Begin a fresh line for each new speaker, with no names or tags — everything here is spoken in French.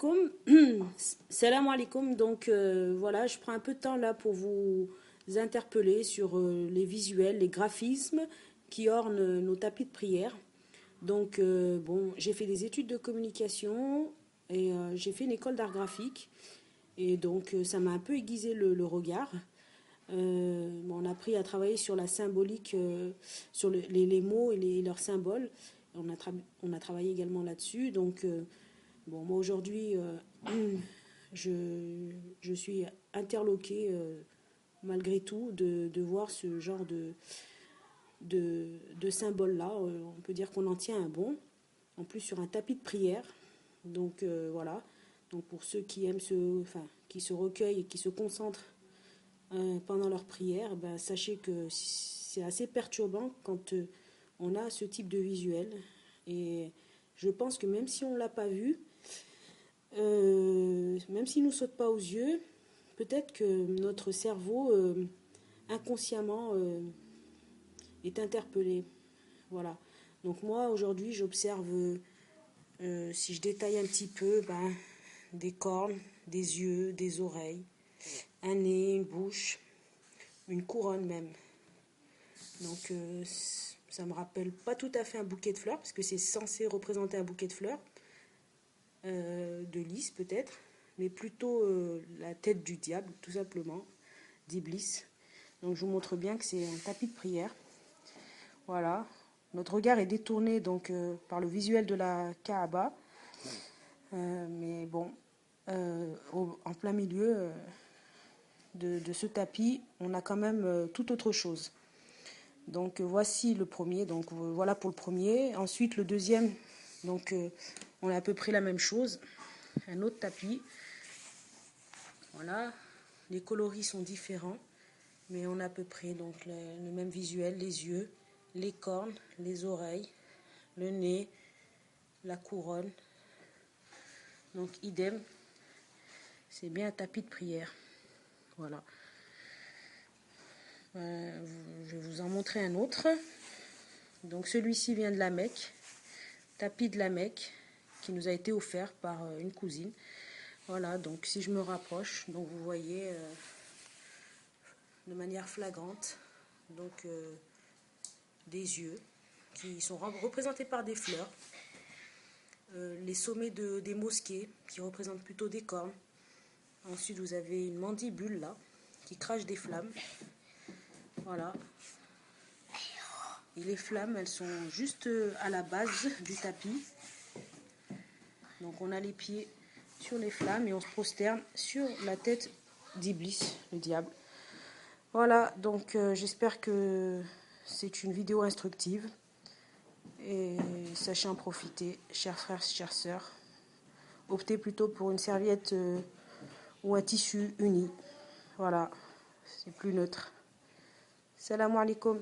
alaikum. Salam alaikum. Donc voilà, je prends un peu de temps là pour vous interpeller sur les visuels, les graphismes qui ornent nos tapis de prière. Donc bon, j'ai fait des études de communication et j'ai fait une école d'art graphique. Et donc ça m'a un peu aiguisé le regard. Bon, on a appris à travailler sur la symbolique, sur les mots et leurs symboles. On a travaillé également là-dessus. Donc bon, moi aujourd'hui, je suis interloquée malgré tout de voir ce genre de symbole-là. On peut dire qu'on en tient un bon, en plus sur un tapis de prière. Donc voilà. Donc pour ceux qui aiment qui se recueillent et qui se concentrent pendant leur prière, ben, sachez que c'est assez perturbant quand on a ce type de visuel. Et je pense que même si on ne l'a pas vu, même s'il ne nous saute pas aux yeux, peut-être que notre cerveau inconsciemment est interpellé. Voilà. Donc moi aujourd'hui j'observe, si je détaille un petit peu, ben, des cornes, des yeux, des oreilles, un nez, une bouche, une couronne même. Donc ça me rappelle pas tout à fait un bouquet de fleurs, parce que c'est censé représenter un bouquet de fleurs, de lys peut-être, mais plutôt la tête du diable, tout simplement, d'Iblis. Donc je vous montre bien que c'est un tapis de prière. Voilà. Notre regard est détourné donc par le visuel de la Kaaba. Mais bon, en plein milieu de ce tapis, on a quand même tout autre chose. Donc voici le premier, donc voilà pour le premier. Ensuite le deuxième, donc on a à peu près la même chose, un autre tapis. Voilà, les coloris sont différents, mais on a à peu près donc le même visuel, les yeux, les cornes, les oreilles, le nez, la couronne. Donc idem, c'est bien un tapis de prière. Voilà. Je vais vous en montrer un autre. Donc celui-ci vient de la Mecque, tapis de la Mecque, qui nous a été offert par une cousine. Voilà, donc si je me rapproche, donc vous voyez de manière flagrante, donc des yeux qui sont représentés par des fleurs, les sommets des mosquées qui représentent plutôt des cornes. Ensuite vous avez une mandibule là qui crache des flammes. Voilà. Et les flammes, elles sont juste à la base du tapis. Donc on a les pieds sur les flammes et on se prosterne sur la tête d'Iblis, le diable. Voilà, donc j'espère que c'est une vidéo instructive. Et sachez en profiter, chers frères, chères sœurs. Optez plutôt pour une serviette ou un tissu uni. Voilà, c'est plus neutre. Salam alaikum.